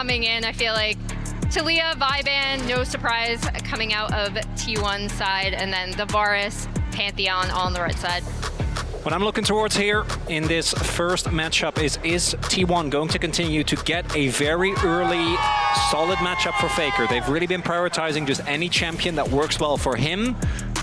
Coming in, I feel like Talia, Viban, no surprise, coming out of T1 side, and then the Varus, Pantheon on the right side. What I'm looking towards here in this first matchup is T1 going to continue to get a very early, solid matchup for Faker? They've really been prioritizing just any champion that works well for him,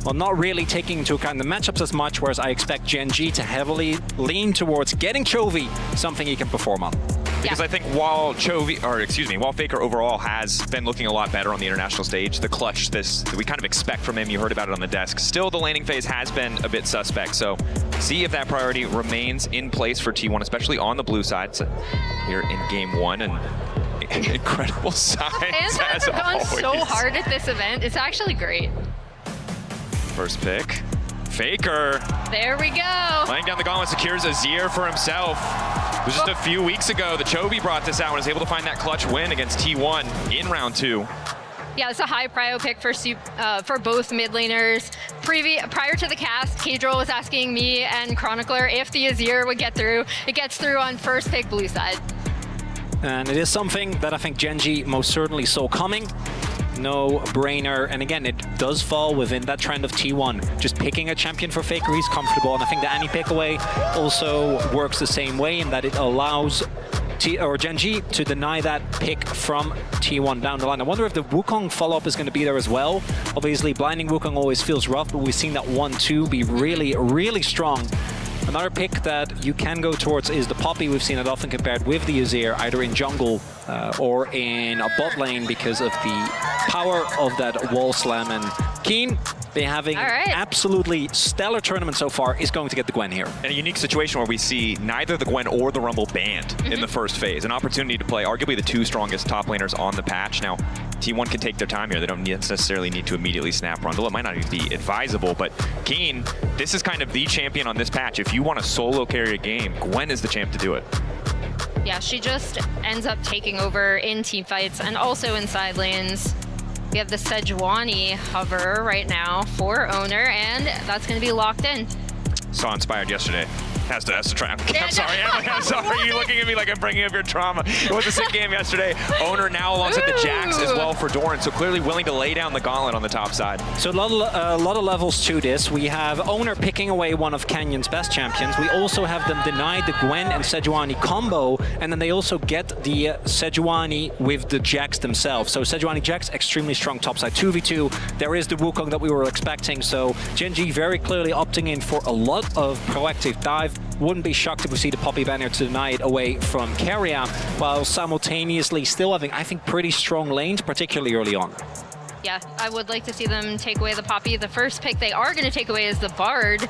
while not really taking into account the matchups as much, whereas I expect GENG to heavily lean towards getting Chovy something he can perform on. Because I think while while Faker overall has been looking a lot better on the international stage, the clutch that we kind of expect from him, you heard about it on the desk, still the laning phase has been a bit suspect. So see if that priority remains in place for T1, especially on the blue side. So here in game one, and incredible signs Fans have gone so hard at this event. It's actually great. First pick. Faker. There we go. Laying down the gauntlet, secures Azir for himself. It was just a few weeks ago that Chovy brought this out and was able to find that clutch win against T1 in round 2. Yeah, it's a high prio pick for both mid laners. Prior to the cast, Kadril was asking me and Chronicler if the Azir would get through. It gets through on first pick blue side. And it is something that I think GENG most certainly saw coming. No brainer, and again, it does fall within that trend of T1. Just picking a champion for Faker, he's comfortable, and I think the Annie pick away also works the same way in that it allows GENG to deny that pick from T1 down the line. I wonder if the Wukong follow-up is going to be there as well. Obviously, blinding Wukong always feels rough, but we've seen that 1-2 be really, really strong. Another pick that you can go towards is the Poppy. We've seen it often compared with the Azir, either in jungle or in a bot lane because of the power of that wall slam. And Keen, they having absolutely stellar tournament so far, is going to get the Gwen here. In a unique situation where we see neither the Gwen or the Rumble banned in the first phase. An opportunity to play arguably the two strongest top laners on the patch. Now, T1 can take their time here. They don't necessarily need to immediately snap Rundle. It might not even be advisable, but Keen, this is kind of the champion on this patch. If you want to solo carry a game, Gwen is the champ to do it. Yeah, she just ends up taking over in team fights and also in side lanes. We have the Sejuani hover right now for Oner, and that's going to be locked in. Saw Inspired yesterday. Has to try. I'm sorry, I'm sorry. You're looking at me like I'm bringing up your trauma. It was a sick game yesterday. Oner now alongside the Jax as well for Doran, so clearly willing to lay down the gauntlet on the top side. So a lot of levels to this. We have Oner picking away one of Canyon's best champions. We also have them deny the Gwen and Sejuani combo, and then they also get the Sejuani with the Jax themselves. So Sejuani Jax, extremely strong topside 2v2. There is the Wukong that we were expecting, so GENG very clearly opting in for a lot of proactive dive. Wouldn't be shocked if we see the Poppy banner to deny it away from Keria, while simultaneously still having, I think, pretty strong lanes, particularly early on. Yeah, I would like to see them take away the Poppy. The first pick they are going to take away is the Bard.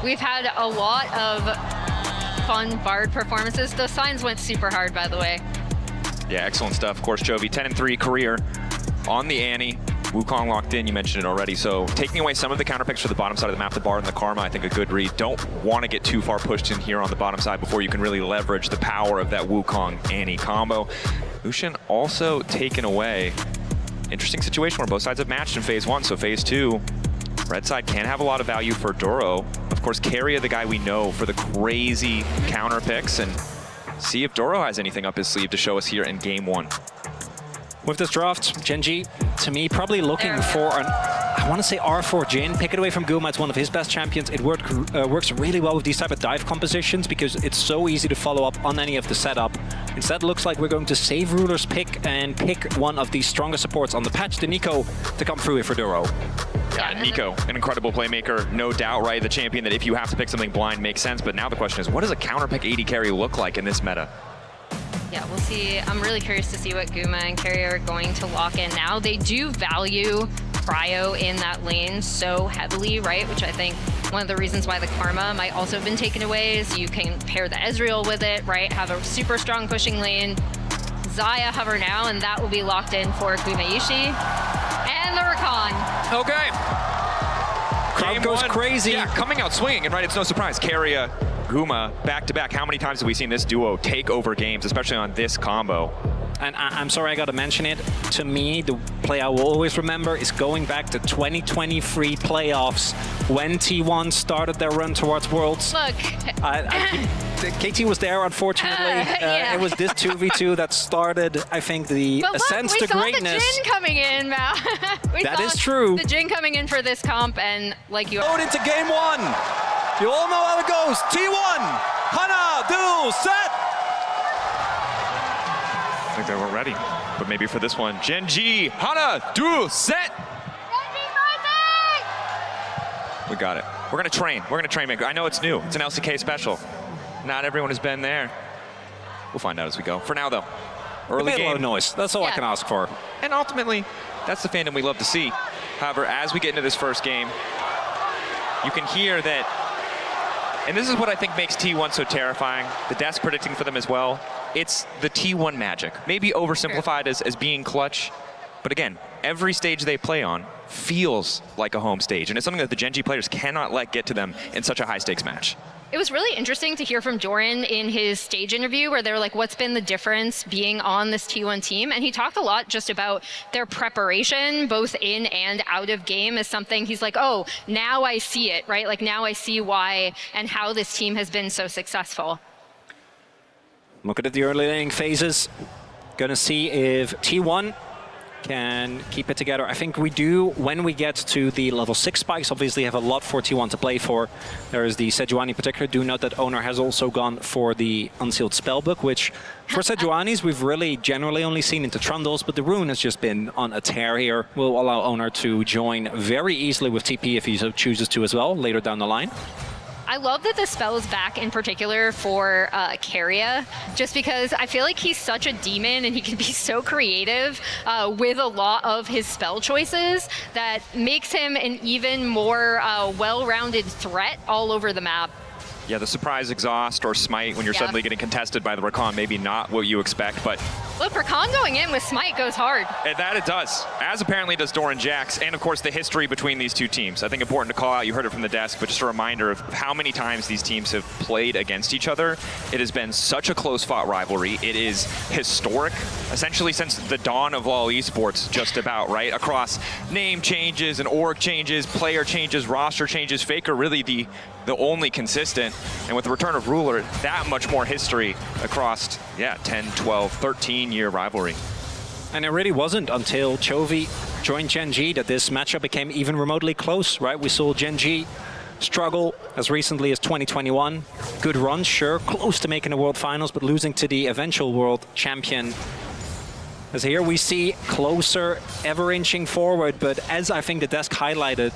We've had a lot of fun Bard performances. Those signs went super hard, by the way. Yeah, excellent stuff. Of course, Chovy, 10-3 career on the Annie. Wukong locked in, you mentioned it already. So taking away some of the counter picks for the bottom side of the map, the Bard and the Karma, I think a good read. Don't want to get too far pushed in here on the bottom side before you can really leverage the power of that Wukong-Annie combo. Lucian also taken away. Interesting situation where both sides have matched in phase 1. So phase 2, red side can have a lot of value for Duro. Of course, Keria, the guy we know for the crazy counter picks, and see if Duro has anything up his sleeve to show us here in game 1. With this draft, GENG, to me, probably looking for an, I want to say R4 Jhin, pick it away from Guma. It's one of his best champions. It works really well with these type of dive compositions because it's so easy to follow up on any of the setup. Instead, looks like we're going to save Ruler's pick and pick one of the strongest supports on the patch, the Nico, to come through here for Duro. Yeah, Nico, an incredible playmaker, no doubt, right? The champion that if you have to pick something blind makes sense, but now the question is, what does a counter pick AD carry look like in this meta? Yeah, we'll see. I'm really curious to see what Guma and Keria are going to lock in now. They do value Cryo in that lane so heavily, right? Which I think one of the reasons why the Karma might also have been taken away is you can pair the Ezreal with it, right? Have a super strong pushing lane. Xayah hover now, and that will be locked in for Gumayusi. And the Rakan. Okay. Crowd goes crazy. Yeah, coming out swinging, and right, it's no surprise. Keria, Guma, back-to-back. How many times have we seen this duo take over games, especially on this combo? and I'm sorry I got to mention it, to me, the play I will always remember is going back to 2023 playoffs when T1 started their run towards Worlds. Look. KT was there, unfortunately. Yeah. It was this 2v2 that started, I think, the ascent to greatness. We saw the Jin coming in, Mal. That is true. The Jin coming in for this comp, and like you... Going into game one. You all know how it goes. T1, Hana, duel, set. I think they weren't ready, but maybe for this one. Genji, Hana, duel, set. We got it. We're gonna train. We're gonna train. I know it's new. It's an LCK special. Not everyone has been there. We'll find out as we go. For now, though, early Made a lot game. of noise. That's all I can ask for. And ultimately, that's the fandom we love to see. However, as we get into this first game, you can hear that, and this is what I think makes T1 so terrifying, the desk predicting for them as well. It's the T1 magic. Maybe oversimplified as being clutch, but again, every stage they play on feels like a home stage, and it's something that the Genji players cannot let get to them in such a high-stakes match. It was really interesting to hear from Doran in his stage interview where they were like, what's been the difference being on this T1 team? And he talked a lot just about their preparation, both in and out of game, as something he's like, oh, now I see it, right? Like now I see why and how this team has been so successful. Look at the early laning phases. Gonna see if T1 can keep it together. I think we do, when we get to the level 6 spikes, obviously have a lot for T1 to play for. There is the Sejuani in particular. Do note that Oner has also gone for the Unsealed Spellbook, which for Sejuani's we've really generally only seen into Trundles, but the rune has just been on a tear here. Will allow Oner to join very easily with TP if he so chooses to as well, later down the line. I love that the spell is back in particular for Keria, just because I feel like he's such a demon and he can be so creative with a lot of his spell choices that makes him an even more well-rounded threat all over the map. Yeah, the surprise exhaust or smite when you're suddenly getting contested by the Rakan, maybe not what you expect, but... Look, Rakan going in with smite goes hard. And that it does, as apparently does Doran Jax, and of course the history between these two teams. I think important to call out, you heard it from the desk, but just a reminder of how many times these teams have played against each other. It has been such a close-fought rivalry. It is historic, essentially since the dawn of all esports, just about, right? Across name changes and org changes, player changes, roster changes, Faker really the only consistent. And with the return of Ruler, that much more history across, 10, 12, 13-year rivalry. And it really wasn't until Chovy joined Genji that this matchup became even remotely close, right? We saw Genji struggle as recently as 2021. Good run, sure, close to making the World Finals, but losing to the eventual world champion. As here we see closer, ever inching forward, but as I think the desk highlighted,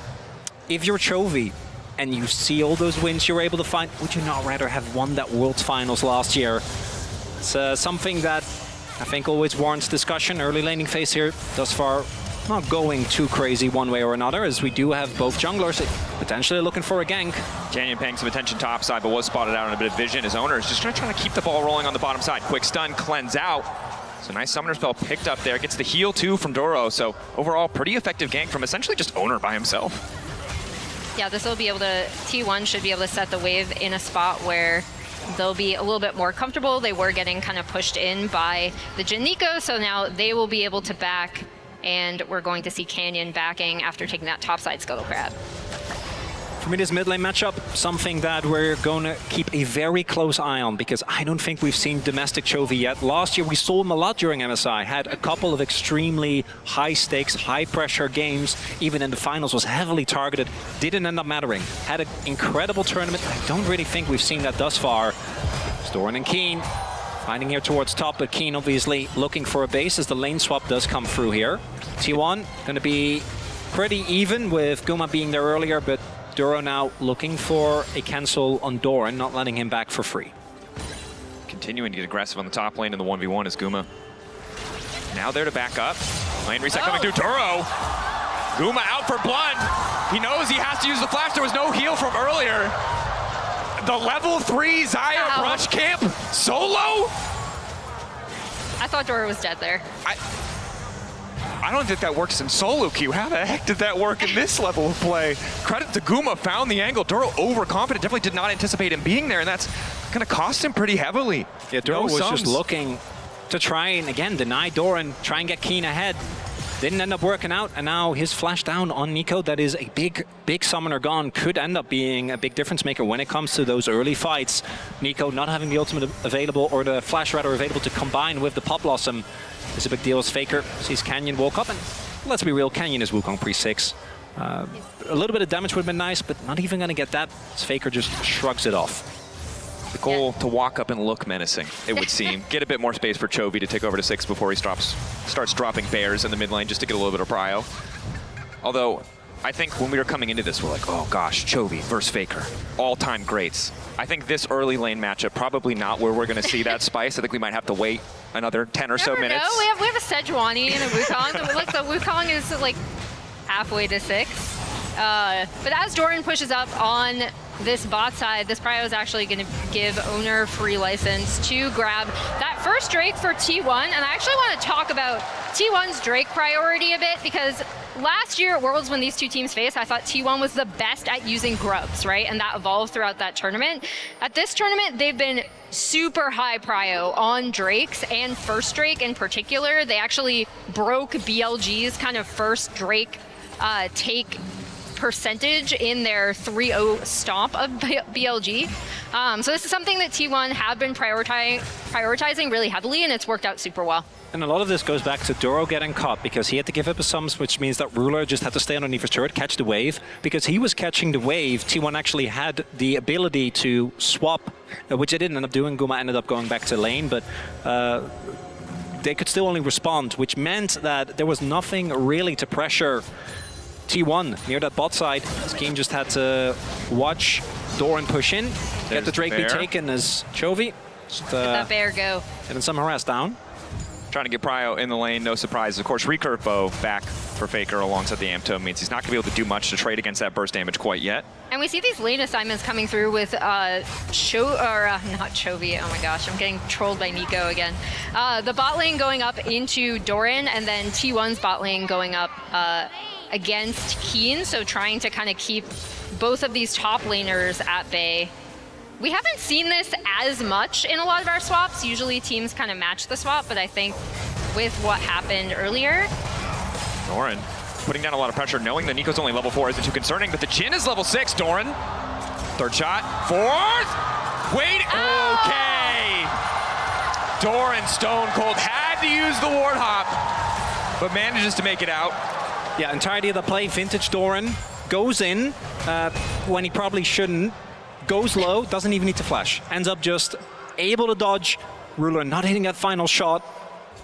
if you're Chovy, and you see all those wins you're able to find, would you not rather have won that World's Finals last year? It's something that I think always warrants discussion. Early laning phase here, thus far, not going too crazy one way or another, as we do have both junglers potentially looking for a gank. Canyon paying some attention top side, but was spotted out on a bit of vision. His Oner is just going to try to keep the ball rolling on the bottom side. Quick stun, cleanse out. So nice summoner spell picked up there. Gets the heal too from Doro. So overall, pretty effective gank from essentially just Oner by himself. Yeah, this will be able to, T1 should be able to set the wave in a spot where they'll be a little bit more comfortable. They were getting kind of pushed in by the Jin Nico, so now they will be able to back, and we're going to see Canyon backing after taking that topside Scuttle Crab. For me, this mid lane matchup, something that we're going to keep a very close eye on, because I don't think we've seen domestic Chovy yet. Last year, we saw him a lot during MSI, had a couple of extremely high-stakes, high-pressure games, even in the finals, was heavily targeted, didn't end up mattering. Had an incredible tournament. I don't really think we've seen that thus far. Doran and Keen finding here towards top, but Keen obviously looking for a base as the lane swap does come through here. T1 going to be pretty even with Guma being there earlier, but Duro now looking for a cancel on Doran, not letting him back for free. Continuing to get aggressive on the top lane in the 1v1 is Guma. Now there to back up. Lane reset coming through Duro. Guma out for blood. He knows he has to use the flash. There was no heal from earlier. The level 3 Xayah brush camp solo? I thought Dora was dead there. I don't think that works in solo queue. How the heck did that work in this level of play? Credit to Guma, found the angle. Duro overconfident, definitely did not anticipate him being there, and that's going to cost him pretty heavily. Yeah, Duro was just looking to try and, again, deny Doran, try and get Keen ahead. Didn't end up working out, and now his flash down on Nico, that is a big summoner gone, could end up being a big difference maker when it comes to those early fights. Nico not having the ultimate available, or the flash rather available to combine with the Pop Blossom is a big deal as Faker sees Canyon walk up, and let's be real, Canyon is Wukong pre-6. A little bit of damage would have been nice, but not even going to get that, as Faker just shrugs it off. The goal to walk up and look menacing, it would seem. Get a bit more space for Chovy to take over to 6 before he starts dropping bears in the mid lane just to get a little bit of prio. Although, I think when we were coming into this, we're like, oh gosh, Chovy versus Faker, all-time greats. I think this early lane matchup, probably not where we're going to see that spice. I think we might have to wait another 10 or so minutes. No, we have a Sejuani and a Wukong. Look, the Wukong is like halfway to 6. But as Doran pushes up on this bot side, this prio is actually going to give Oner free license to grab that first Drake for T1. And I actually want to talk about T1's Drake priority a bit, because last year at Worlds when these two teams faced, I thought T1 was the best at using grubs, right? And that evolved throughout that tournament. At this tournament, they've been super high prio on Drakes, and first Drake in particular. They actually broke BLG's kind of first Drake take percentage in their 3-0 stomp of BLG. So this is something that T1 have been prioritizing really heavily, and it's worked out super well. And a lot of this goes back to Doro getting caught, because he had to give up his sums, which means that Ruler just had to stay underneath his turret, catch the wave. Because he was catching the wave, T1 actually had the ability to swap, which they didn't end up doing. Guma ended up going back to lane, but they could still only respond, which meant that there was nothing really to pressure T1 near that bot side. Scheme just had to watch Doran push in, get the Drake be taken as Chovy. Just, let that bear go. Getting some harass down. Trying to get prio in the lane, no surprise. Of course, recurve bow back for Faker alongside the Amp Tome means he's not going to be able to do much to trade against that burst damage quite yet. And we see these lane assignments coming through with not Chovy, oh my gosh, I'm getting trolled by Nico again. The bot lane going up into Doran, and then T1's bot lane going up against Keen, so trying to kind of keep both of these top laners at bay. We haven't seen this as much in a lot of our swaps. Usually teams kind of match the swap, but I think with what happened earlier. Doran putting down a lot of pressure, knowing that Nico's only level 4 isn't too concerning, but the Jhin is level 6, Doran. Third shot, fourth, wait, okay. Doran stone cold, had to use the ward hop, but manages to make it out. Yeah, entirety of the play, vintage Doran goes in when he probably shouldn't, goes low, doesn't even need to flash, ends up just able to dodge, Ruler not hitting that final shot,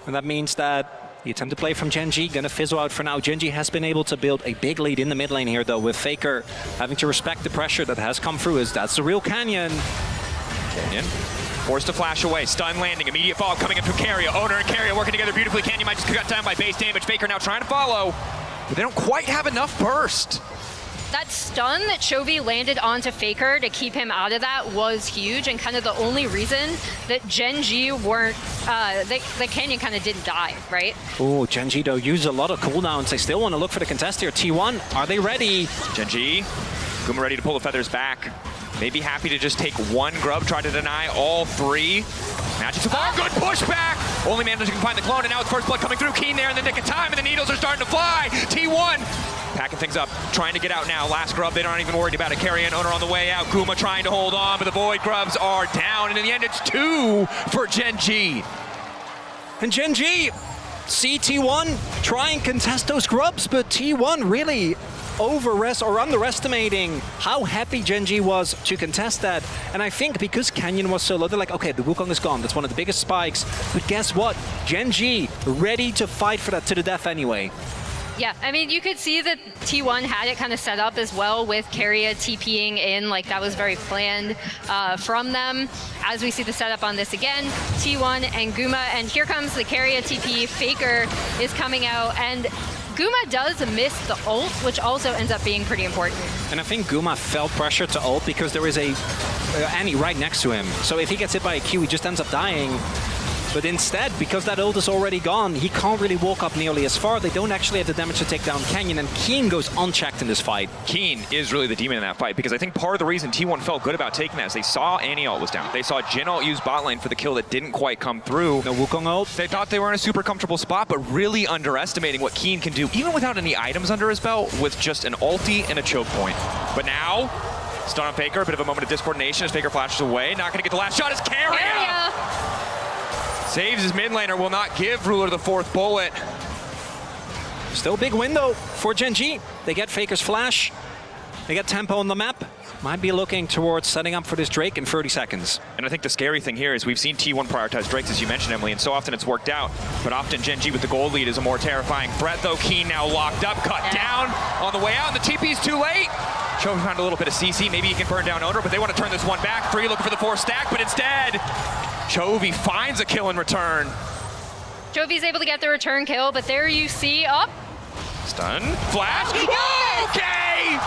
and that means that the attempted play from Gen G gonna fizzle out for now. Gen G has been able to build a big lead in the mid lane here though, with Faker having to respect the pressure that has come through, as that's the real Canyon. Canyon forced to flash away, stun landing, immediate follow coming up from Keria. Oner and Keria working together beautifully. Canyon might just got down by base damage. Faker now trying to follow, but they don't quite have enough burst. That stun that Chovy landed onto Faker to keep him out of that was huge, and kind of the only reason that Gen G weren't, the Canyon kind of didn't die, right? Oh, Gen G though used a lot of cooldowns. They still want to look for the contest here. T1, are they ready? Gen G, Guma ready to pull the feathers back. Maybe happy to just take one grub, try to deny all three. Magic so far, good pushback. Only managing to find the clone, and now it's first blood coming through. Keen there in the nick of time, and the needles are starting to fly. T1 packing things up, trying to get out now. Last grub, they aren't even worried about it. Keria and Oner on the way out. Guma trying to hold on, but the Void grubs are down, and in the end, it's 2 for Gen G. And Gen G, see T1 try and contest those grubs, but T1 really underestimating how happy Gen G was to contest that. And I think because Canyon was so low, they're like, okay, the Wukong is gone. That's one of the biggest spikes. But guess what? Gen G ready to fight for that to the death anyway. Yeah, I mean, you could see that T1 had it kind of set up as well with Keria TPing in, like that was very planned from them. As we see the setup on this again, T1 and Guma, and here comes the Keria TP. Faker is coming out, and Guma does miss the ult, which also ends up being pretty important. And I think Guma felt pressure to ult because there is a Annie right next to him. So if he gets hit by a Q, he just ends up dying. But instead, because that ult is already gone, he can't really walk up nearly as far. They don't actually have the damage to take down Canyon, and Keen goes unchecked in this fight. Keen is really the demon in that fight, because I think part of the reason T1 felt good about taking that is they saw Annie ult was down. They saw Jin ult use bot lane for the kill that didn't quite come through. No Wukong ult. They thought they were in a super comfortable spot, but really underestimating what Keen can do, even without any items under his belt, with just an ulti and a choke point. But now, stun on Faker, a bit of a moment of discoordination as Faker flashes away. Not going to get the last shot as Keria saves his mid laner, will not give Ruler the 4th bullet. Still big window for Gen G. They get Faker's flash. They get tempo on the map. Might be looking towards setting up for this Drake in 30 seconds. And I think the scary thing here is we've seen T1 prioritize Drakes, as you mentioned, Emily, and so often it's worked out. But often Gen G with the gold lead is a more terrifying threat, though. Keen now locked up, cut down on the way out, and the TP's too late. Chovy found a little bit of CC. Maybe he can burn down Oner, but they want to turn this one back. 3 looking for the 4 stack, but instead, Chovy finds a kill in return. Jovi's able to get the return kill, but there you see, up. Stun, flash, okay!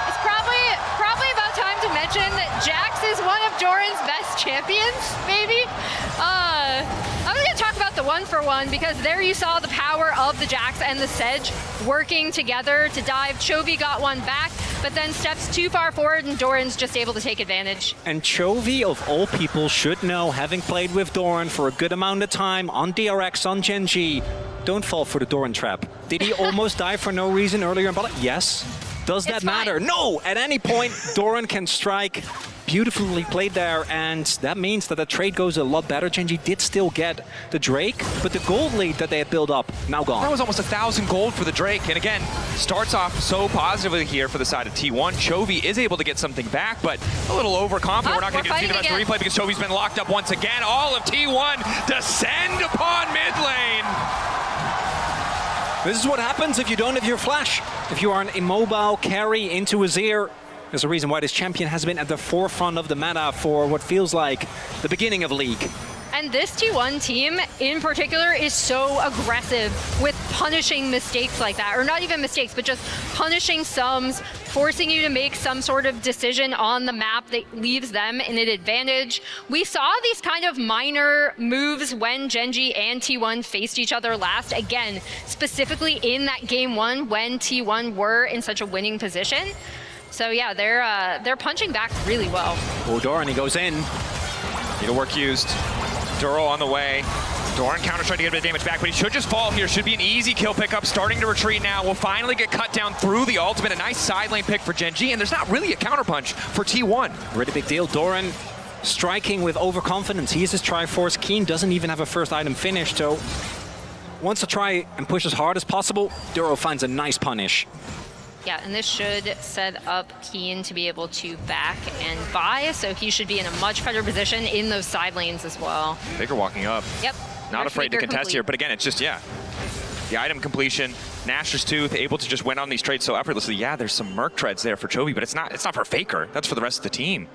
It's probably about time to mention that Jax is one of Doran's best champions, maybe. I was gonna talk about the 1-for-1 because there you saw the power of the Jax and the Sedge working together to dive. Chovy got one back, but then steps too far forward and Doran's just able to take advantage. And Chovy, of all people, should know, having played with Doran for a good amount of time on DRX, on Gen G, don't fall for the Doran trap. Did he almost die for no reason earlier in battle? Yes. Does that matter? No! At any point, Doran can strike. Beautifully played there, and that means that the trade goes a lot better. Gen G did still get the Drake, but the gold lead that they had built up, now gone. That was almost 1,000 gold for the Drake, and again, starts off so positively here for the side of T1. Chovy is able to get something back, but a little overconfident. We're not going to get to see the rest of the replay because Chovy's been locked up once again. All of T1 descend upon mid lane. This is what happens if you don't have your flash. If you are an immobile carry into Azir, there's a reason why this champion has been at the forefront of the meta for what feels like the beginning of League. And this T1 team in particular is so aggressive with punishing mistakes like that, or not even mistakes, but just punishing sums, forcing you to make some sort of decision on the map that leaves them in an advantage. We saw these kind of minor moves when Gen G and T1 faced each other last, again, specifically in that game 1 when T1 were in such a winning position. So yeah, they're punching back really well. Oh, Doran, he goes in. Needlework used. Duro on the way. Doran counter trying to get a bit of damage back, but he should just fall here. Should be an easy kill pickup. Starting to retreat now. Will finally get cut down through the ultimate. A nice side lane pick for Gen G, and there's not really a counterpunch for T1. Really big deal. Doran striking with overconfidence. He is his Triforce. Keen doesn't even have a first item finished, so wants to try and push as hard as possible. Duro finds a nice punish. Yeah, and this should set up Keen to be able to back and buy, so he should be in a much better position in those side lanes as well. Faker walking up. Yep. Not afraid to contest here, but again, it's just, yeah. The item completion, Nashor's Tooth, able to just win on these trades so effortlessly. Yeah, there's some Merc treads there for Chovy, but it's not for Faker. That's for the rest of the team.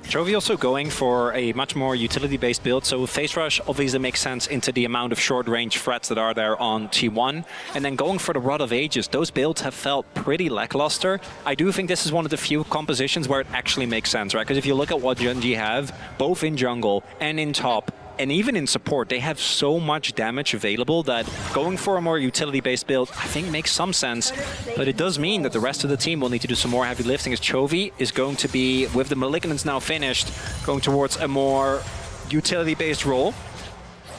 Chovy also going for a much more utility-based build, so Phase Rush obviously makes sense into the amount of short-range threats that are there on T1. And then going for the Rod of Ages, those builds have felt pretty lackluster. I do think this is one of the few compositions where it actually makes sense, right? Because if you look at what Gen G have, both in jungle and in top, and even in support, they have so much damage available that going for a more utility-based build, I think makes some sense. But it does mean that the rest of the team will need to do some more heavy lifting, as Chovy is going to be, with the Malignants now finished, going towards a more utility-based role.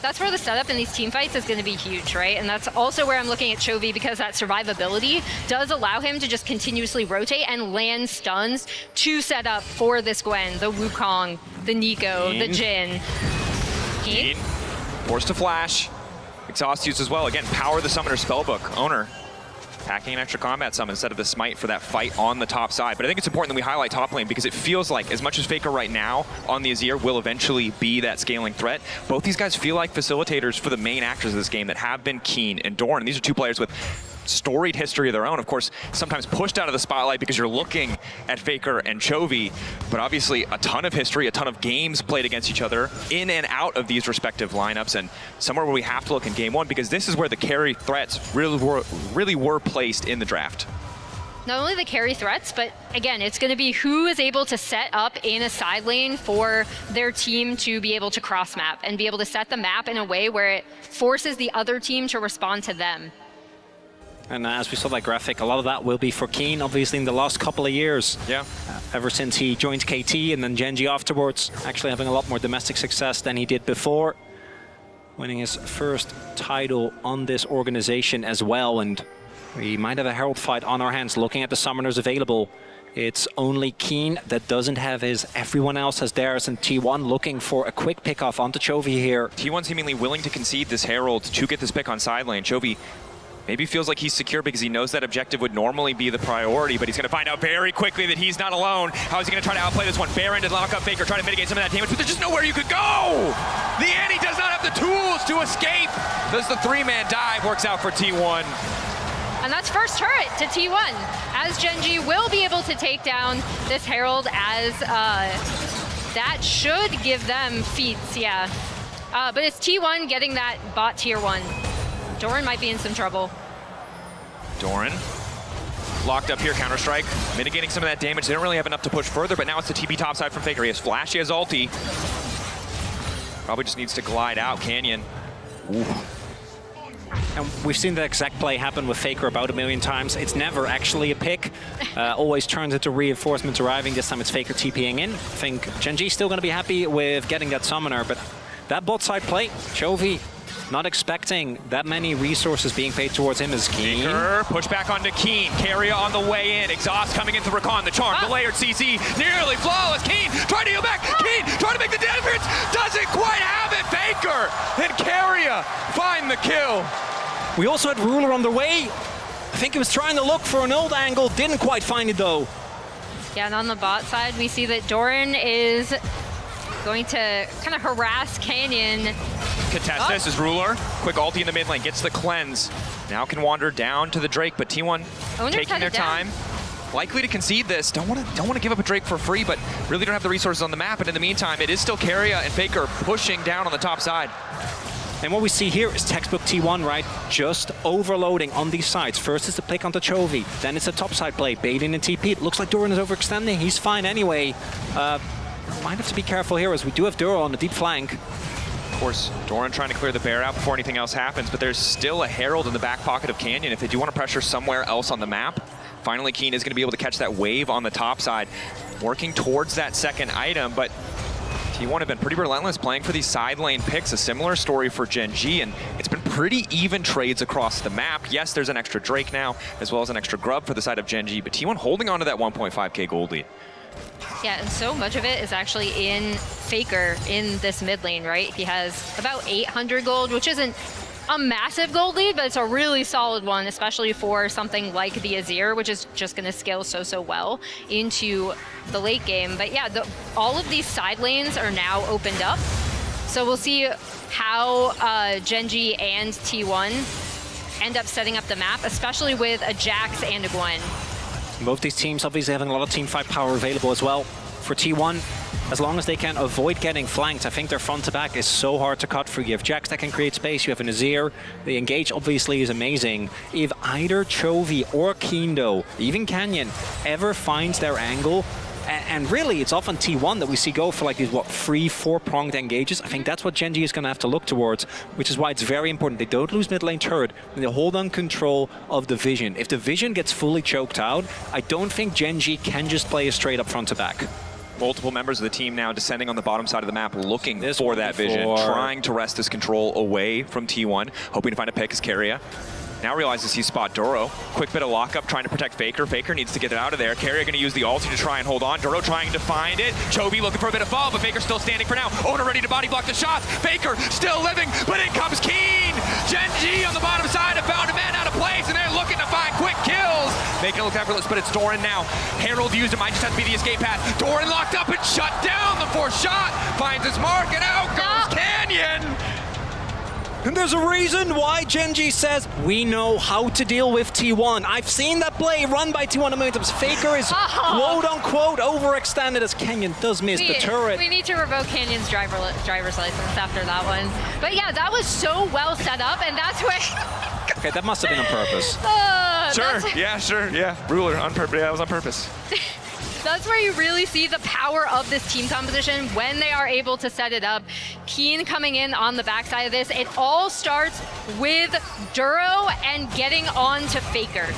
That's where the setup in these team fights is going to be huge, right? And that's also where I'm looking at Chovy, because that survivability does allow him to just continuously rotate and land stuns to set up for this Gwen, the Wukong, the Nico, the Jin. Keen. Forced to flash. Exhaust used as well. Again, power the summoner spellbook. Oner packing an extra combat summon instead of the smite for that fight on the top side. But I think it's important that we highlight top lane because it feels like as much as Faker right now on the Azir will eventually be that scaling threat, both these guys feel like facilitators for the main actors of this game that have been Keen and Doran. These are two players with storied history of their own, of course, sometimes pushed out of the spotlight because you're looking at Faker and Chovy, but obviously a ton of history, a ton of games played against each other in and out of these respective lineups, and somewhere where we have to look in game 1 because this is where the carry threats really were placed in the draft. not only the carry threats, but again, it's going to be who is able to set up in a side lane for their team to be able to cross map and be able to set the map in a way where it forces the other team to respond to them. And as we saw that graphic, a lot of that will be for Keen, obviously, in the last couple of years. Yeah. Ever since he joined KT and then GenG afterwards, actually having a lot more domestic success than he did before. Winning his first title on this organization as well. And we might have a Herald fight on our hands. Looking at the summoners available, it's only Keen that doesn't have his. Everyone else has theirs, and T1 looking for a quick pick off onto Chovy here. T1 seemingly willing to concede this Herald to get this pick on side lane. Chovy maybe feels like he's secure because he knows that objective would normally be the priority, but he's going to find out very quickly that he's not alone. How is he going to try to outplay this one? Baron to lock up Faker, try to mitigate some of that damage, but there's just nowhere you could go! The Annie does not have the tools to escape! Does the three-man dive, works out for T1. And that's first turret to T1, as GenG will be able to take down this Herald, as that should give them feats, yeah. But it's T1 getting that bot tier 1. Doran might be in some trouble. Doran locked up here, Counter-Strike, mitigating some of that damage. They don't really have enough to push further, but now it's the TP topside from Faker. He has Flash, he has ulti. Probably just needs to glide out, Canyon. Ooh. And we've seen the exact play happen with Faker about 1 million times. It's never actually a pick. Always turns into reinforcements arriving. This time it's Faker TPing in. I think GenG's still going to be happy with getting that summoner, but that bot side play, Chovy not expecting that many resources being paid towards him as Keen. Faker, push back onto Keen. Keria on the way in. Exhaust coming into Rakan. The charm, the layered CC, nearly flawless. Keen trying to heal back. Keen trying to make the difference. Doesn't quite have it. Faker and Keria find the kill. We also had Ruler on the way. I think he was trying to look for an old angle. Didn't quite find it though. Yeah, and on the bot side, we see that Doran is going to kind of harass Canyon. Contest this is Ruler. Quick ulti in the mid lane, gets the cleanse. Now can wander down to the Drake, but T1 Oner's taking their time. Likely to concede this. Don't want to give up a Drake for free, but really don't have the resources on the map. And in the meantime, it is still Keria and Faker pushing down on the top side. And what we see here is textbook T1, right? Just overloading on these sides. First is the pick onto Chovy, then it's a topside play, baiting and TP. It looks like Doran is overextending. He's fine anyway. Might have to be careful here as we do have Duro on the deep flank. Of course, Doran trying to clear the bear out before anything else happens, but there's still a Herald in the back pocket of Canyon if they do want to pressure somewhere else on the map. Finally, Keen is going to be able to catch that wave on the top side, working towards that second item, but T1 have been pretty relentless playing for these side lane picks. A similar story for GenG, and it's been pretty even trades across the map. Yes, there's an extra Drake now, as well as an extra Grub for the side of GenG, but T1 holding on to that 1.5k gold lead. Yeah, and so much of it is actually in Faker in this mid lane, right? He has about 800 gold, which isn't a massive gold lead, but it's a really solid one, especially for something like the Azir, which is just going to scale so well into the late game. But yeah, all of these side lanes are now opened up. So we'll see how GenG and T1 end up setting up the map, especially with a Jax and a Gwen. Both these teams obviously having a lot of team fight power available as well. For T1, as long as they can avoid getting flanked, I think their front to back is so hard to cut through. You have Jax that can create space, you have an Azir. The engage obviously is amazing. If either Chovy or Kindo, even Canyon, ever finds their angle, and really it's often T1 that we see go for like these, what, 3-4-pronged engages. I think that's what GenG is going to have to look towards, which is why it's very important. They don't lose mid lane turret, and they hold on control of the vision. If the vision gets fully choked out, I don't think GenG can just play a straight up front to back. Multiple members of the team now descending on the bottom side of the map, looking for that vision, trying to wrest this control away from T1, hoping to find a pick as Keria. Now realizes he's spot Duro. Quick bit of lockup, trying to protect Faker. Faker needs to get it out of there. Keria going to use the ulti to try and hold on. Duro trying to find it. Chovy looking for a bit of fall, but Faker still standing for now. Oner ready to body block the shots. Faker still living, but in comes Keen. GenG on the bottom side have found a man out of place, and they're looking to find quick kills. Making it look effortless, but it's Doran now. Herald used, it might just have to be the escape path. Doran locked up and shut down. The fourth shot finds his mark, and out goes Canyon. And there's a reason why GenG says, we know how to deal with T1. I've seen that play run by T1 a million times. Faker is quote-unquote overextended as Canyon does miss the turret. We need to revoke Canyon's driver's license after that one. But yeah, that was so well set up, and that's where Okay, that must have been on purpose. Yeah. Ruler, on purpose. Yeah, that was on purpose. That's where you really see the power of this team composition when they are able to set it up. Keen coming in on the backside of this. It all starts with Duro and getting on to Faker.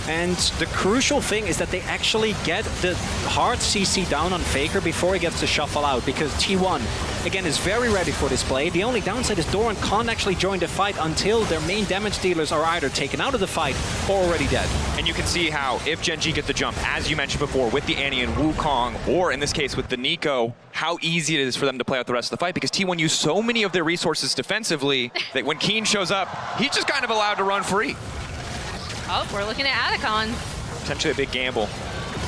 And the crucial thing is that they actually get the hard CC down on Faker before he gets to shuffle out, because T1, again, is very ready for this play. The only downside is Doran can't actually join the fight until their main damage dealers are either taken out of the fight or already dead. And you can see how, if Gen G get the jump, as you mentioned before, with the Annie and Wukong, or in this case with the Nico, how easy it is for them to play out the rest of the fight, because T1 used so many of their resources defensively that when Keen shows up, he's just kind of allowed to run free. Oh, we're looking at Atacon. Potentially a big gamble.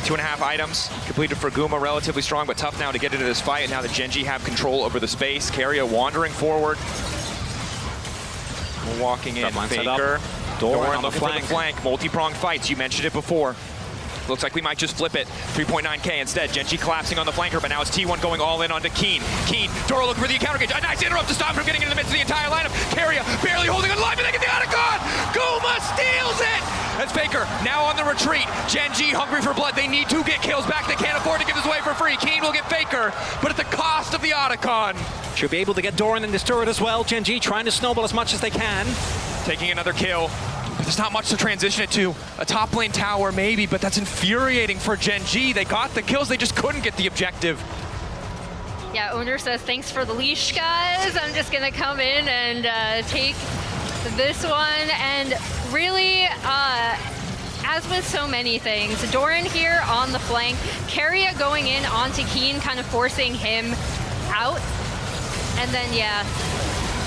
2.5 items completed for Guma, relatively strong, but tough now to get into this fight. And now that Gen G have control over the space. Keria wandering forward. Walking in, Faker. Doran looking for the flank. Multi-pronged fights, you mentioned it before. Looks like we might just flip it. 3.9k instead. Gen G collapsing on the flanker, but now it's T1 going all in onto Keen. Dora looking for the counter gauge. A nice interrupt to stop him from getting into the midst of the entire lineup. Keria barely holding it alive, and they get the Atacon! Guma steals it! That's Faker now on the retreat. Gen G hungry for blood. They need to get kills back. They can't afford to give this away for free. Keen will get Faker, but at the cost of the Atacon. Should be able to get Doran in this turret as well. Gen G trying to snowball as much as they can. Taking another kill. There's not much to transition it to. A top lane tower maybe, but that's infuriating for Gen G. They got the kills, they just couldn't get the objective. Yeah, Oner says, thanks for the leash, guys. I'm just gonna come in and take this one. And really, as with so many things, Doran here on the flank, Keria going in onto Keen, kind of forcing him out. And then, yeah.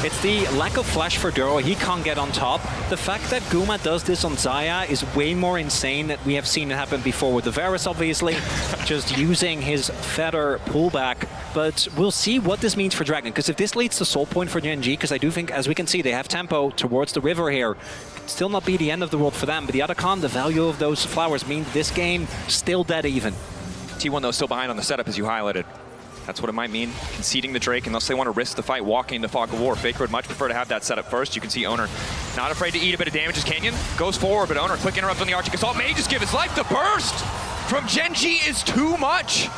It's the lack of flash for Duro. He can't get on top. The fact that Guma does this on Xayah is way more insane than we have seen it happen before with the Varus, obviously, just using his feather pullback. But we'll see what this means for Dragon, because if this leads to soul point for Gen G, because I do think, as we can see, they have tempo towards the river here, still not be the end of the world for them. But the Atacon, the value of those flowers means this game still dead even. T1 though still behind on the setup, as you highlighted. That's what it might mean, conceding the Drake unless they want to risk the fight walking into Fog of War. Faker would much prefer to have that set up first. You can see Oner not afraid to eat a bit of damage as Canyon goes forward, but Oner, quick interrupt on the Arching Assault, may just give his life. The burst from Gen G is too much.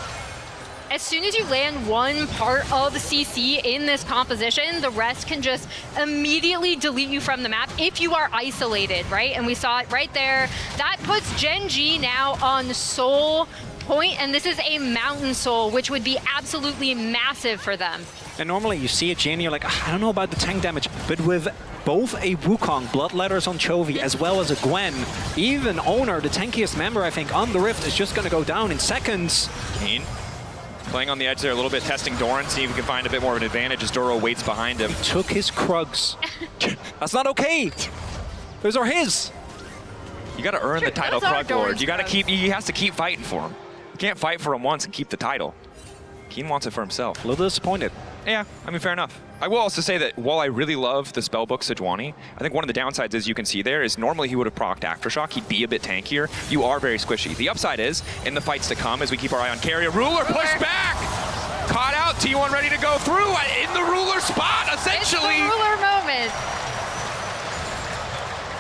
As soon as you land one part of CC in this composition, the rest can just immediately delete you from the map if you are isolated, right? And we saw it right there. That puts Gen G now on soul point, and this is a mountain soul, which would be absolutely massive for them. And normally you see a Jin, you're like, I don't know about the tank damage, but with both a Wukong, Blood Letters on Chovy, as well as a Gwen, even Oner, the tankiest member, I think, on the Rift, is just going to go down in seconds. Keen playing on the edge there a little bit, testing Doran, see if he can find a bit more of an advantage as Doro waits behind him. He took his Krugs. That's not okay. Those are his. You got to earn the title, Krug Lord. You got to keep. He has to keep fighting for him. You can't fight for him once and keep the title. Keen wants it for himself. A little disappointed. Yeah, I mean, fair enough. I will also say that while I really love the spellbook Sejuani, I think one of the downsides, as you can see there, is normally he would have procced Aftershock. He'd be a bit tankier. You are very squishy. The upside is, in the fights to come, as we keep our eye on Keria, Ruler pushed back! Caught out, T1 ready to go through in the Ruler spot, essentially! It's the Ruler moment.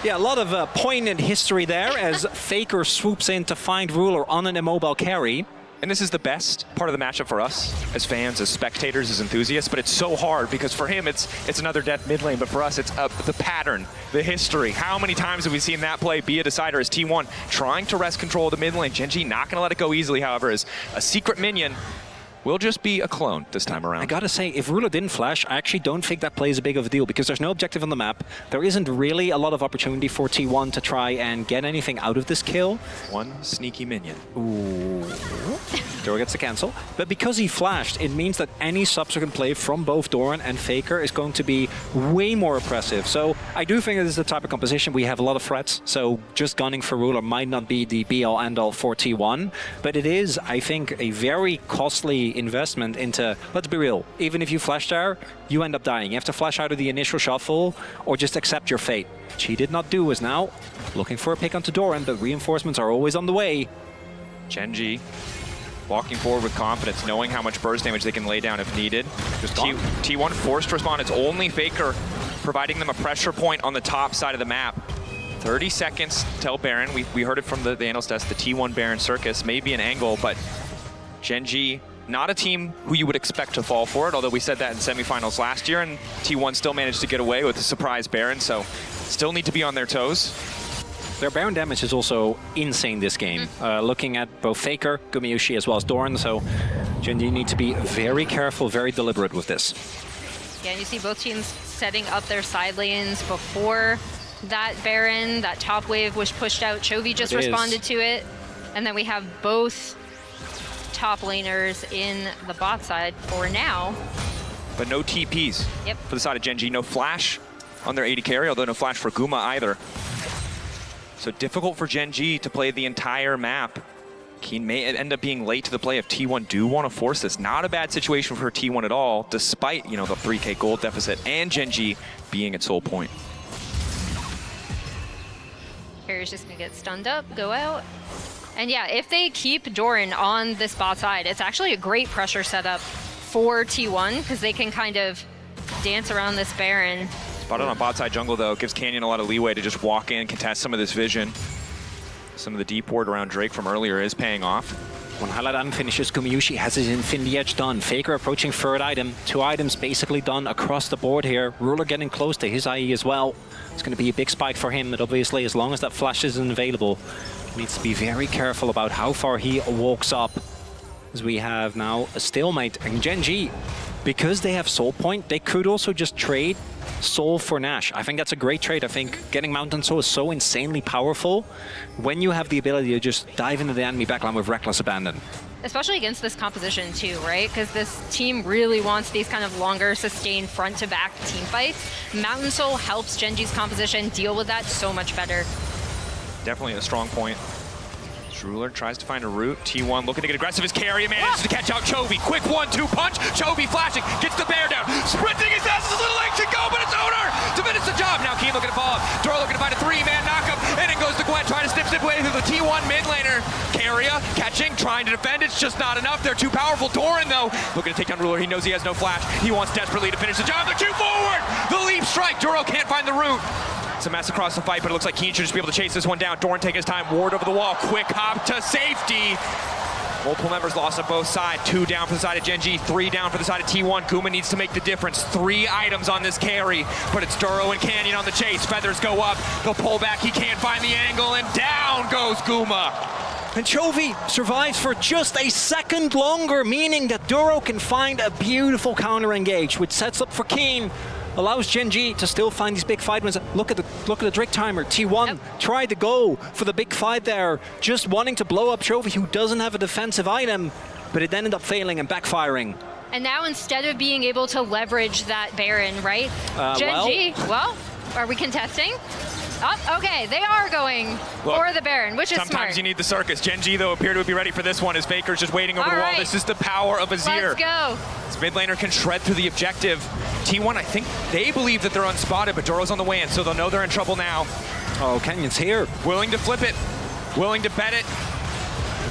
Yeah, a lot of poignant history there as Faker swoops in to find Ruler on an immobile carry. And this is the best part of the matchup for us as fans, as spectators, as enthusiasts, but it's so hard because for him it's another death mid lane, but for us it's the pattern, the history. How many times have we seen that play be a decider as T1 trying to wrest control of the mid lane? Gen G not going to let it go easily, however, as a secret minion will just be a clone this time around. I gotta say, if Ruler didn't flash, I actually don't think that plays a big of a deal because there's no objective on the map. There isn't really a lot of opportunity for T1 to try and get anything out of this kill. One sneaky minion. Ooh. Dora gets the cancel. But because he flashed, it means that any subsequent play from both Doran and Faker is going to be way more oppressive. So I do think this is the type of composition we have a lot of threats. So just gunning for Ruler might not be the be-all end-all for T1. But it is, I think, a very costly investment into, let's be real, even if you flash there, you end up dying. You have to flash out of the initial shuffle or just accept your fate. Which he did not do, is now looking for a pick onto Doran, but reinforcements are always on the way. Gen G walking forward with confidence, knowing how much burst damage they can lay down if needed. Just T1 forced to respond. It's only Faker providing them a pressure point on the top side of the map. 30 seconds till Baron. We heard it from the analyst desk, the T1 Baron Circus, maybe an angle, but GenG, not a team who you would expect to fall for it, although we said that in semifinals last year, and T1 still managed to get away with a surprise Baron, so still need to be on their toes. Their Baron damage is also insane this game. Looking at both Faker, Gumayusi, as well as Doran, so GenG need to be very careful, very deliberate with this. Yeah, and you see both teams setting up their side lanes before that Baron. That top wave was pushed out. Chovy just responded to it. And then we have both top laners in the bot side for now. But no TPs for the side of GenG. No flash on their AD carry, although no flash for Guma either. So difficult for GenG to play the entire map. Keen may end up being late to the play if T1 do want to force this. Not a bad situation for T1 at all, despite, you know, the 3K gold deficit and GenG being at soul point. Keria's just gonna get stunned up, go out. And yeah, if they keep Doran on this bot side, it's actually a great pressure setup for T1 because they can kind of dance around this Baron. Spotted on bot side jungle though, gives Canyon a lot of leeway to just walk in, contest some of this vision. Some of the deep ward around Drake from earlier is paying off. When highlight item finishes, Gumayusi has his Infinity Edge done. Faker approaching third item. 2 items basically done across the board here. Ruler getting close to his IE as well. It's going to be a big spike for him, but obviously as long as that flash isn't available, he needs to be very careful about how far he walks up. As we have now a stalemate. And GenG, because they have Soul Point, they could also just trade Soul for Nash. I think that's a great trade. I think getting Mountain Soul is so insanely powerful when you have the ability to just dive into the enemy backline with reckless abandon. Especially against this composition too, right? Because this team really wants these kind of longer, sustained front-to-back team fights. Mountain Soul helps GenG's composition deal with that so much better. Definitely a strong point. Ruler tries to find a route. T1 looking to get aggressive as Keria manages to catch out Chovy. Quick 1-2 punch. Chovy flashing, gets the bear down. Sprinting as fast as a little leg to go, but it's Oner to finish the job. Now Keen looking to follow up. Dora looking to find a 3-man knockup. And in goes the Gwen trying to snip way through the T1 mid laner. Keria catching, trying to defend. It's just not enough. They're too powerful. Doran though, looking to take down Ruler. He knows he has no flash. He wants desperately to finish the job. They're too forward. The leap strike. Doro can't find the route. It's a mess across the fight, but it looks like Keen should just be able to chase this one down. Doran taking his time, ward over the wall, quick hop to safety. Multiple members lost on both sides. 2 down for the side of GenG, 3 down for the side of T1. Guma needs to make the difference. 3 items on this carry, but it's Duro and Canyon on the chase. Feathers go up, they'll pull back, he can't find the angle, and down goes Guma. And Chovy survives for just a second longer, meaning that Duro can find a beautiful counter engage, which sets up for Keen. Allows GenG to still find these big fight wins. Look at the Drake timer. T1 tried to go for the big fight there, just wanting to blow up Chovy, who doesn't have a defensive item, but it ended up failing and backfiring. And now instead of being able to leverage that Baron, right? GenG, well, are we contesting? Oh, okay, they are going for the Baron, which is sometimes smart. You need the circus. GenG, though, appear to be ready for this one as Faker's just waiting over the wall. This is the power of Azir. Let's go. This mid laner can shred through the objective. T1, I think they believe that they're unspotted, but Doro's on the way in, so they'll know they're in trouble now. Oh, Canyon's here. Willing to flip it, willing to bet it.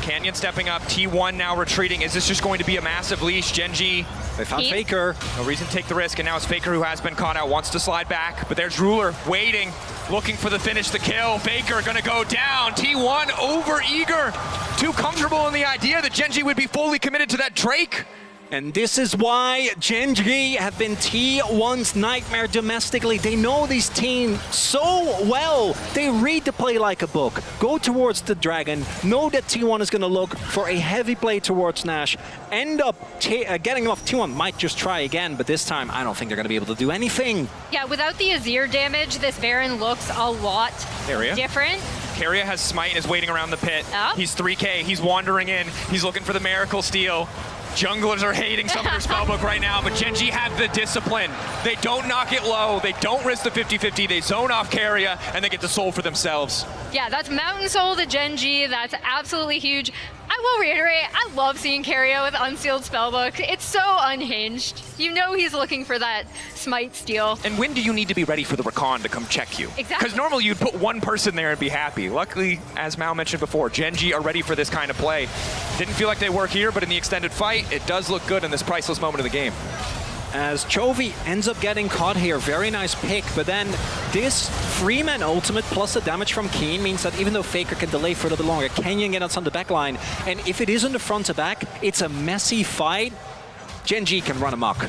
Canyon stepping up, T1 now retreating. Is this just going to be a massive leash? GenG, they found Faker. No reason to take the risk, and now it's Faker who has been caught out, wants to slide back, but there's Ruler waiting, looking for the finish, the kill. Faker gonna go down. T1 over eager, too comfortable in the idea that GenG would be fully committed to that Drake. And this is why GenG have been T1's nightmare domestically. They know these teams so well. They read the play like a book. Go towards the dragon. Know that T1 is going to look for a heavy play towards Nash. End up getting off. T1 might just try again, but this time I don't think they're going to be able to do anything. Yeah, without the Azir damage, this Baron looks a lot different. Keria has Smite and is waiting around the pit. Oh. He's 3K, he's wandering in, he's looking for the Miracle Steal. Junglers are hating some of their spellbook right now, but GenG have the discipline. They don't knock it low, they don't risk the 50-50, they zone off Keria, and they get the soul for themselves. Yeah, that's Mountain Soul to GenG, that's absolutely huge. I will reiterate, I love seeing Keria with unsealed spellbook. It's so unhinged. You know he's looking for that Smite steal. And when do you need to be ready for the Rakan to come check you? Exactly. Because normally you'd put one person there and be happy. Luckily, as Mal mentioned before, GenG are ready for this kind of play. Didn't feel like they were here, but in the extended fight, it does look good in this priceless moment of the game. as Chovy ends up getting caught here. Very nice pick, but then this Freeman ultimate plus the damage from Keen means that even though Faker can delay for a little bit longer, Kenyon gets on the back line, and if it is on the front to back, it's a messy fight. GENG can run amok.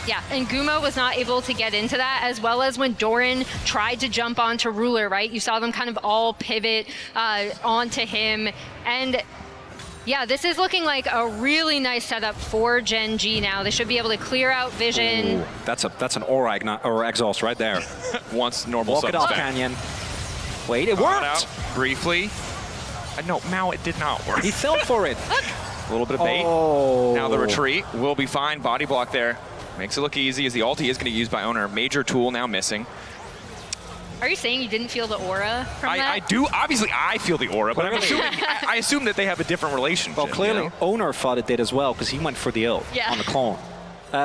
Yeah, and Guma was not able to get into that, as well as when Doran tried to jump onto Ruler, right? You saw them kind of all pivot onto him. And yeah, this is looking like a really nice setup for GENG now. They should be able to clear out vision. Ooh, that's an aura exhaust right there. Once normal Walk it off, Canyon. Wait, it worked! Out briefly. No, Mao, it did not work. He fell for it. A little bit of bait. Oh. Now the retreat will be fine. Body block there. Makes it look easy as the ulti is going to be used by Oner. Major tool now missing. Are you saying you didn't feel the aura from that? I do. Obviously, I feel the aura, but I'm assuming, I assume that they have a different relationship. Well, clearly, you know? Oner thought it did as well, because he went for the ult on the clone.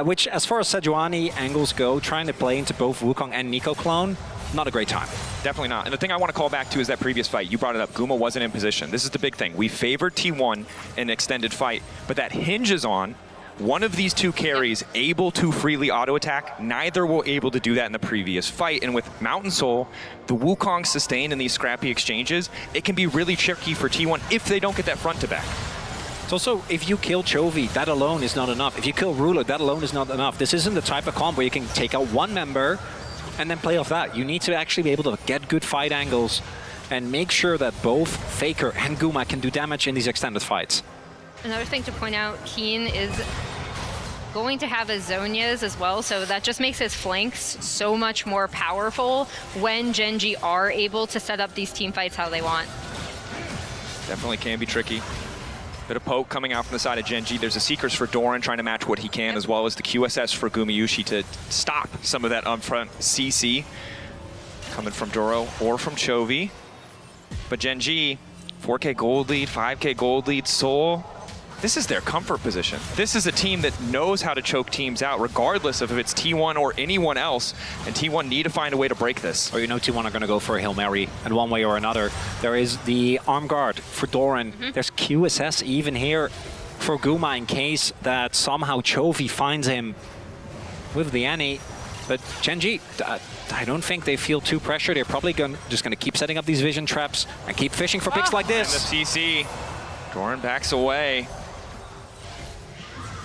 Which, as far as Sejuani angles go, trying to play into both Wukong and Nico clone, not a great time. Definitely not. And the thing I want to call back to is that previous fight. You brought it up. Guma wasn't in position. This is the big thing. We favored T1 in extended fight, but that hinges on one of these two carries able to freely auto-attack. Neither were able to do that in the previous fight. And with Mountain Soul, the Wukong sustained in these scrappy exchanges, it can be really tricky for T1 if they don't get that front to back. It's also, if you kill Chovy, that alone is not enough. If you kill Ruler, that alone is not enough. This isn't the type of combo where you can take out one member and then play off that. You need to actually be able to get good fight angles and make sure that both Faker and Guma can do damage in these extended fights. Another thing to point out, Keen is going to have his Zhonya's as well, so that just makes his flanks so much more powerful when GENG are able to set up these team fights how they want. Definitely can be tricky. Bit of poke coming out from the side of GENG. There's a Seekers for Doran trying to match what he can, as well as the QSS for Gumayusi to stop some of that upfront CC coming from Doro or from Chovy. But GENG, 4K gold lead, 5K gold lead, Soul. This is their comfort position. This is a team that knows how to choke teams out, regardless of if it's T1 or anyone else, and T1 need to find a way to break this. Or you know T1 are going to go for a Hail Mary, and one way or another. There is the arm guard for Doran. There's QSS even here for Guma in case that somehow Chovy finds him with the Annie. But GENG, I don't think they feel too pressured. They're probably just going to keep setting up these vision traps and keep fishing for picks like this. And the CC, Doran backs away.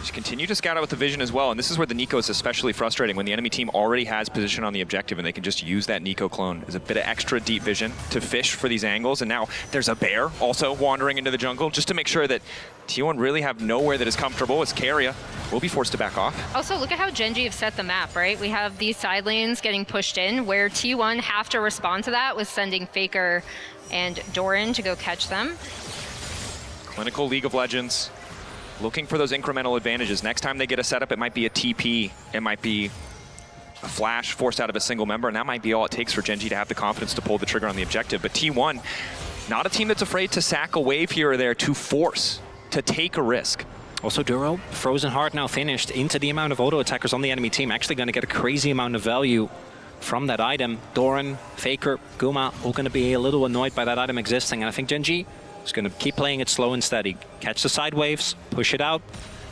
Just continue to scout out with the vision as well, and this is where the Nico is especially frustrating when the enemy team already has position on the objective and they can just use that Nico clone as a bit of extra deep vision to fish for these angles. And now there's a bear also wandering into the jungle just to make sure that T1 really have nowhere that is comfortable as Keria will be forced to back off. Also, look at how GENG have set the map, right? We have these side lanes getting pushed in where T1 have to respond to that with sending Faker and Doran to go catch them. Clinical League of Legends. Looking for those incremental advantages. Next time they get a setup, it might be a TP. It might be a flash forced out of a single member, and that might be all it takes for GENG to have the confidence to pull the trigger on the objective. But T1, not a team that's afraid to sack a wave here or there to force, to take a risk. Also, Duro, Frozen Heart now finished into the amount of auto-attackers on the enemy team. Actually going to get a crazy amount of value from that item. Doran, Faker, Guma, all going to be a little annoyed by that item existing. And I think GENG is going to keep playing it slow and steady. Catch the side waves, push it out,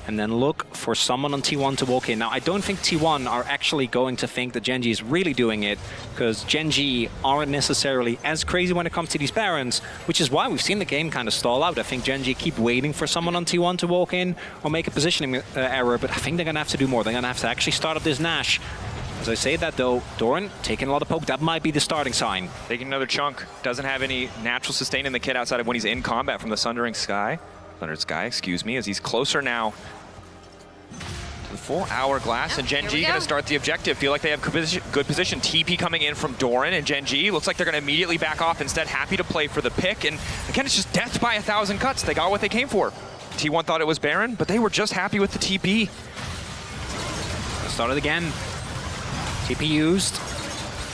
and then look for someone on T1 to walk in. Now, I don't think T1 are actually going to think that GENG is really doing it, because GENG aren't necessarily as crazy when it comes to these Barons, which is why we've seen the game kind of stall out. I think GENG keep waiting for someone on T1 to walk in or make a positioning error, but I think they're going to have to do more. They're going to have to actually start up this Nash. As I say that though, Doran taking a lot of poke, that might be the starting sign. Taking another chunk. Doesn't have any natural sustain in the kit outside of when he's in combat from the Sundered Sky, as he's closer now to the full hourglass. And GENG going to start the objective. Feel like they have good position. TP coming in from Doran, and GENG looks like they're going to immediately back off instead. Happy to play for the pick. And again, it's just death by 1,000 cuts. They got what they came for. T1 thought it was Baron, but they were just happy with the TP. Start it again. TP used.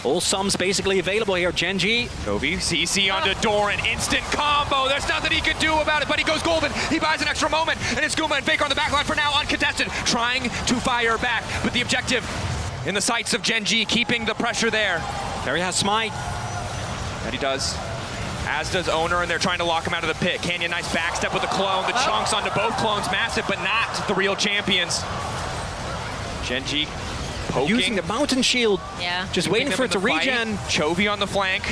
All sums basically available here. GENG. Chovy, CC onto Doran, instant combo. There's nothing he can do about it, but he goes golden. He buys an extra moment, and it's Guma and Faker on the backline for now, uncontested, trying to fire back. But the objective in the sights of GENG, keeping the pressure there. Keria has smite. And he does. As does Oner, and they're trying to lock him out of the pit. Canyon, nice backstep with the clone. The chunks onto both clones, massive, but not the real champions. GenG poking. Using the mountain shield. Yeah. Just waiting for it to regen. Chovy on the flank.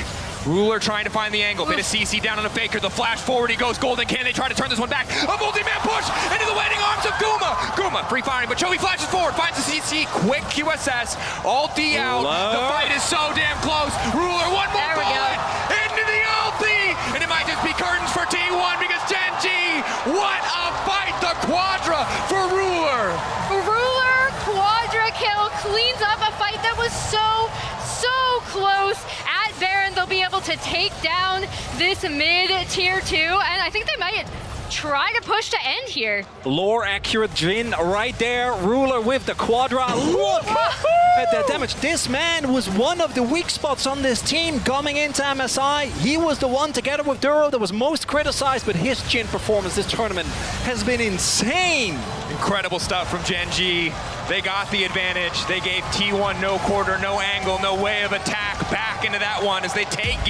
Ruler trying to find the angle. Bit of CC down on the Faker. The flash forward. He goes golden. Can they try to turn this one back? A multi-man push into the waiting arms of Guma. Guma free firing, but Chovy flashes forward. Finds the CC. Quick QSS. Ulti out. The fight is so damn close. Ruler, one more There we bullet into the ulti. And it might just be curtains for T1 because GenG. What a fight. The Quadra for Ruler. Ruler Quadra kill cleans up a fight that was so close. At Baron, they'll be able to take down this mid-tier 2, and I think they might try to push to end here. Lore accurate Jin right there. Ruler with the Quadra. Look at that damage. This man was one of the weak spots on this team coming into MSI. He was the one, together with Duro, that was most criticized, but his Jin performance this tournament has been insane. Incredible stuff from GenG. They got the advantage. They gave T1 no quarter, no angle, no way of attack back into that one as they take